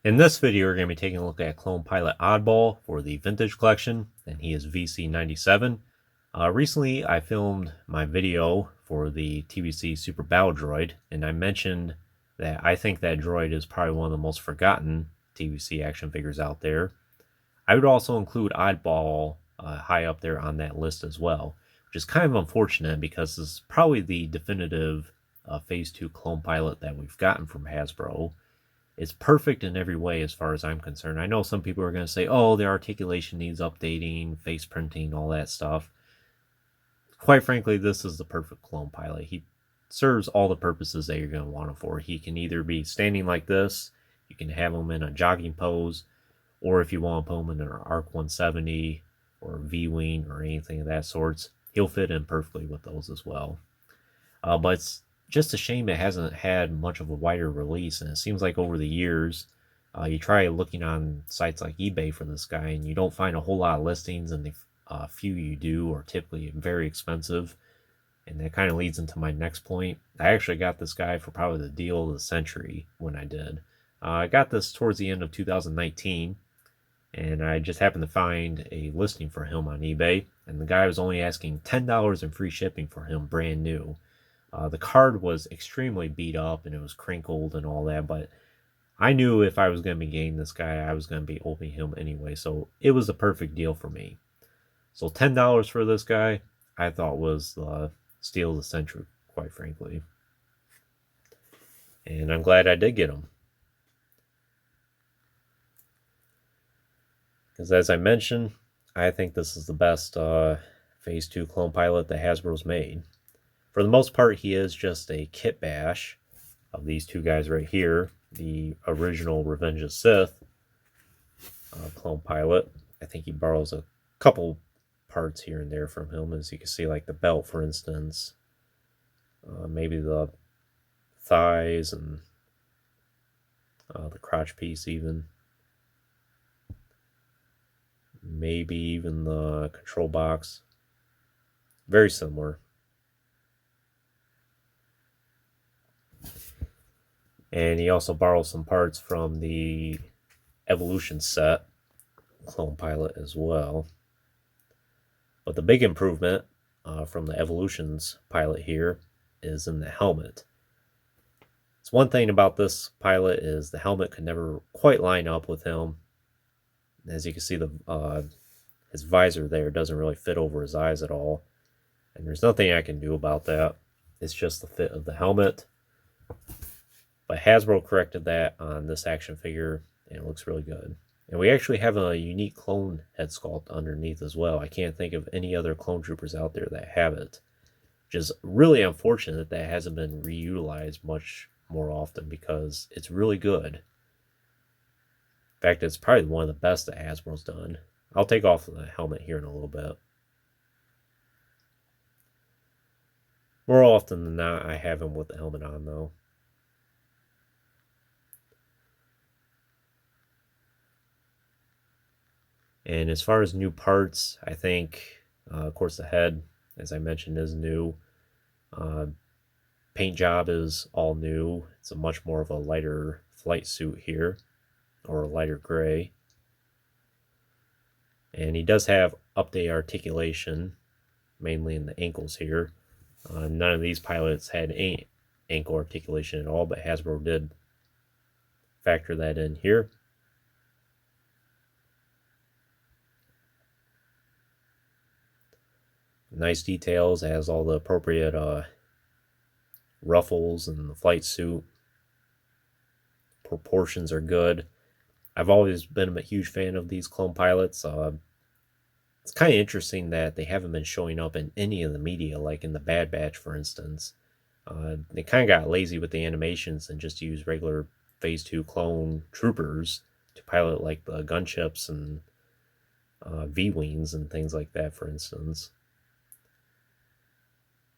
In this video, we're going to be taking a look at Clone Pilot Oddball for the Vintage Collection, and he is VC97. Recently, I filmed my video for the TVC Super Battle Droid, and I mentioned that I think that droid is probably one of the most forgotten TVC action figures out there. I would also include Oddball high up there on that list as well, which is kind of unfortunate because this is probably the definitive Phase 2 Clone Pilot that we've gotten from Hasbro. It's perfect in every way as far as I'm concerned. I know some people are going to say, oh, the articulation needs updating, face printing, all that stuff. Quite frankly, this is the perfect clone pilot. He serves all the purposes that you're going to want him for. He can either be standing like this, you can have him in a jogging pose, or if you want to put him in an ARC 170 or V-Wing or anything of that sorts, he'll fit in perfectly with those as well. But it's just a shame it hasn't had much of a wider release, and it seems like over the years, you try looking on sites like eBay for this guy, and you don't find a whole lot of listings, and the few you do are typically very expensive, and that kind of leads into my next point. I actually got this guy for probably the deal of the century when I did. I got this towards the end of 2019, and I just happened to find a listing for him on eBay, and the guy was only asking $10 in free shipping for him brand new. The card was extremely beat up and it was crinkled and all that, but I knew if I was going to be getting this guy, I was going to be opening him anyway, so it was the perfect deal for me. So $10 for this guy, I thought was the steal of the century, quite frankly. And I'm glad I did get him. Because as I mentioned, I think this is the best Phase 2 clone pilot that Hasbro's made. For the most part, he is just a kit bash of these two guys right here, the original Revenge of Sith clone pilot. I think he borrows a couple parts here and there from him, as you can see, like the belt, for instance, maybe the thighs and the crotch piece even, maybe even the control box. Very similar. And he also borrows some parts from the Evolution set clone pilot as well. But the big improvement from the Evolutions pilot here is in the helmet. It's one thing about this pilot is the helmet could never quite line up with him. As you can see, his visor there doesn't really fit over his eyes at all. And there's nothing I can do about that. It's just the fit of the helmet. But Hasbro corrected that on this action figure, and it looks really good. And we actually have a unique clone head sculpt underneath as well. I can't think of any other clone troopers out there that have it. Which is really unfortunate that it hasn't been reutilized much more often, because it's really good. In fact, it's probably one of the best that Hasbro's done. I'll take off the helmet here in a little bit. More often than not, I have him with the helmet on, though. And as far as new parts, I think, of course, the head, as I mentioned, is new. Paint job is all new. It's a much more of a lighter flight suit here, or a lighter gray. And he does have update articulation, mainly in the ankles here. None of these pilots had any ankle articulation at all, but Hasbro did factor that in here. Nice details, has all the appropriate ruffles and the flight suit. Proportions are good. I've always been a huge fan of these clone pilots. It's kind of interesting that they haven't been showing up in any of the media, like in the Bad Batch, for instance. They kind of got lazy with the animations and just used regular Phase 2 clone troopers to pilot like the gunships and V-Wings and things like that, for instance.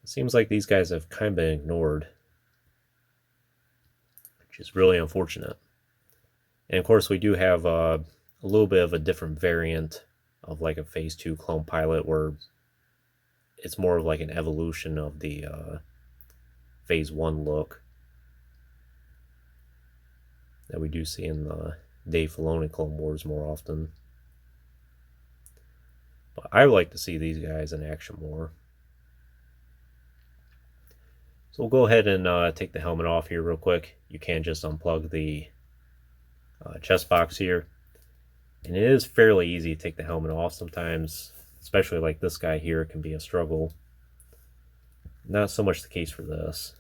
It seems like these guys have kind of been ignored, which is really unfortunate. And of course, we do have a little bit of a different variant of like a Phase 2 clone pilot, where it's more of like an evolution of the Phase 1 look that we do see in the Dave Filoni Clone Wars more often. But I would like to see these guys in action more. So we'll go ahead and take the helmet off here real quick. You can just unplug the chest box here. And it is fairly easy to take the helmet off. Sometimes, especially like this guy here, it can be a struggle. Not so much the case for this.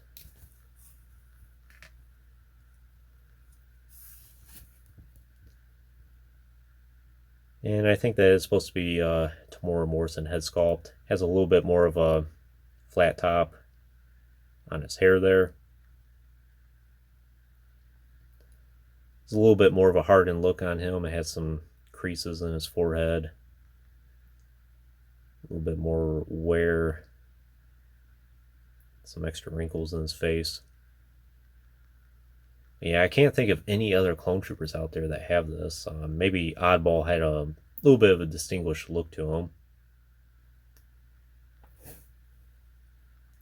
And I think that it's supposed to be Tamora Morrison head sculpt. Has a little bit more of a flat top on his hair there. It's a little bit more of a hardened look on him. It has some creases in his forehead. A little bit more wear. Some extra wrinkles in his face. Yeah, I can't think of any other clone troopers out there that have this. Maybe Oddball had a little bit of a distinguished look to him.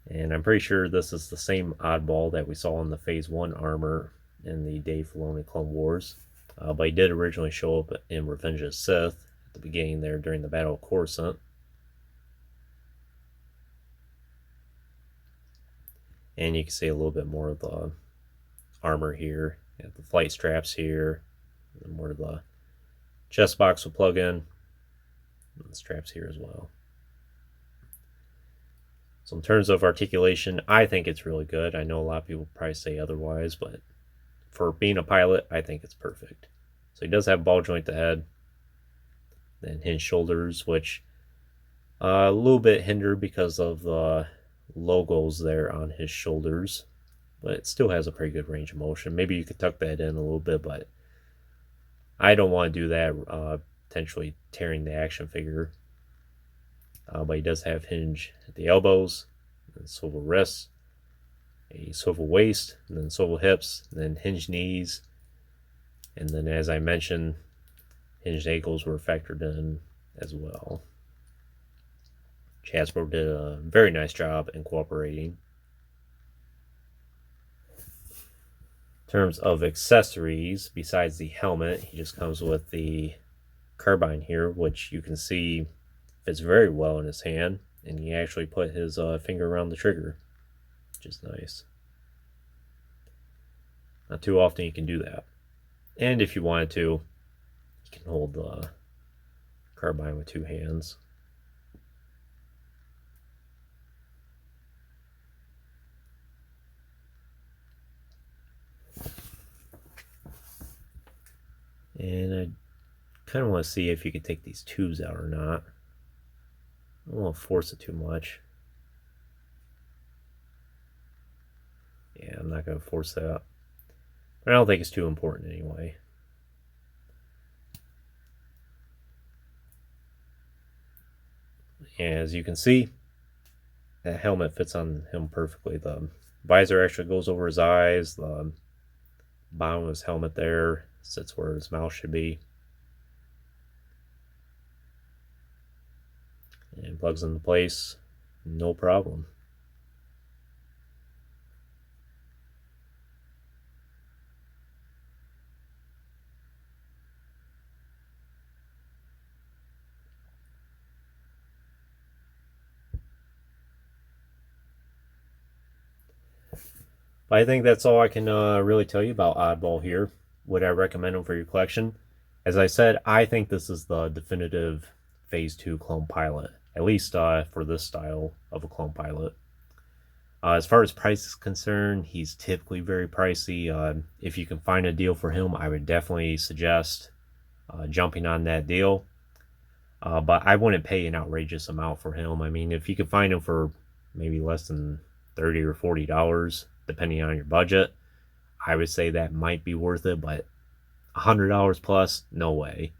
And I'm pretty sure this is the same Oddball that we saw in the Phase 1 armor in the Dave Filoni Clone Wars. But he did originally show up in Revenge of the Sith at the beginning there during the Battle of Coruscant. And you can see a little bit more of the armor here. You have the flight straps here, and where the chest box will plug in, and the straps here as well. So in terms of articulation, I think it's really good. I know a lot of people probably say otherwise, but for being a pilot, I think it's perfect. So he does have ball joint to head, then hinged shoulders, which a little bit hindered because of the logos there on his shoulders, but it still has a pretty good range of motion. Maybe you could tuck that in a little bit, but I don't want to do that, potentially tearing the action figure. But he does have hinge at the elbows, and swivel wrists, a swivel waist, and then swivel hips, and then hinged knees, and then, as I mentioned, hinged ankles were factored in as well. Hasbro did a very nice job in cooperating. In terms of accessories, besides the helmet, he just comes with the carbine here, which you can see fits very well in his hand, and he actually put his finger around the trigger, which is nice. Not too often you can do that. And if you wanted to, you can hold the carbine with two hands. And I kind of want to see if you could take these tubes out or not. I don't want to force it too much. Yeah, I'm not going to force that. But I don't think it's too important anyway. As you can see, that helmet fits on him perfectly. The visor actually goes over his eyes. The bottom of his helmet there sits where his mouth should be. And plugs into place, no problem. But I think that's all I can really tell you about Oddball here. Would I recommend him for your collection? As I said, I think this is the definitive Phase 2 clone pilot, at least for this style of a clone pilot. As far as price is concerned, he's typically very pricey. If you can find a deal for him, I would definitely suggest jumping on that deal. But I wouldn't pay an outrageous amount for him. I mean, if you could find him for maybe less than $30 or $40, depending on your budget, I would say that might be worth it, but $100 plus, no way.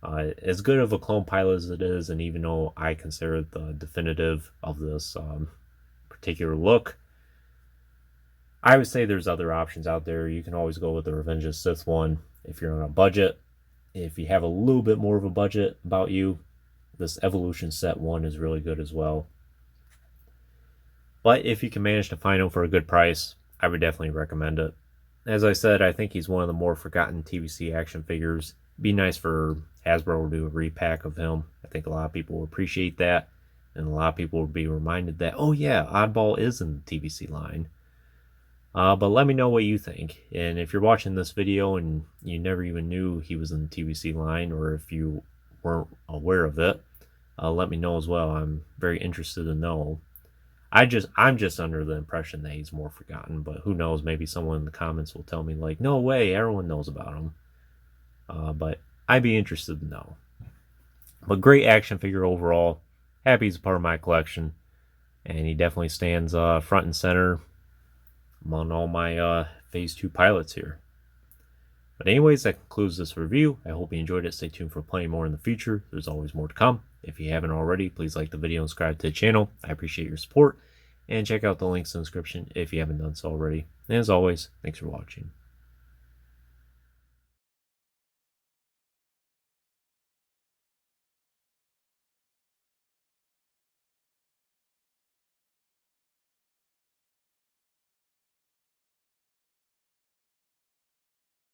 As good of a clone pilot as it is, and even though I consider it the definitive of this particular look, I would say there's other options out there. You can always go with the Revenge of the Sith one if you're on a budget. If you have a little bit more of a budget about you, this Evolution Set 1 is really good as well. But if you can manage to find them for a good price, I would definitely recommend it. as I said, I think he's one of the more forgotten TVC action figures. Be nice for Hasbro to do a repack of him. I think a lot of people will appreciate that, and a lot of people will be reminded that, oh yeah, Oddball is in the TVC line. But let me know what you think. And if you're watching this video and you never even knew he was in the TVC line, or if you weren't aware of it, let me know as well. I'm very interested to know. I'm just under the impression that he's more forgotten, but who knows? Maybe someone in the comments will tell me like, no way, everyone knows about him. But I'd be interested to know. But great action figure overall. Happy he's a part of my collection, and he definitely stands front and center among all my Phase 2 pilots here. But anyways, that concludes this review. I hope you enjoyed it. Stay tuned for plenty more in the future. There's always more to come. If you haven't already, please like the video and subscribe to the channel. I appreciate your support. And check out the links in the description if you haven't done so already. And as always, thanks for watching.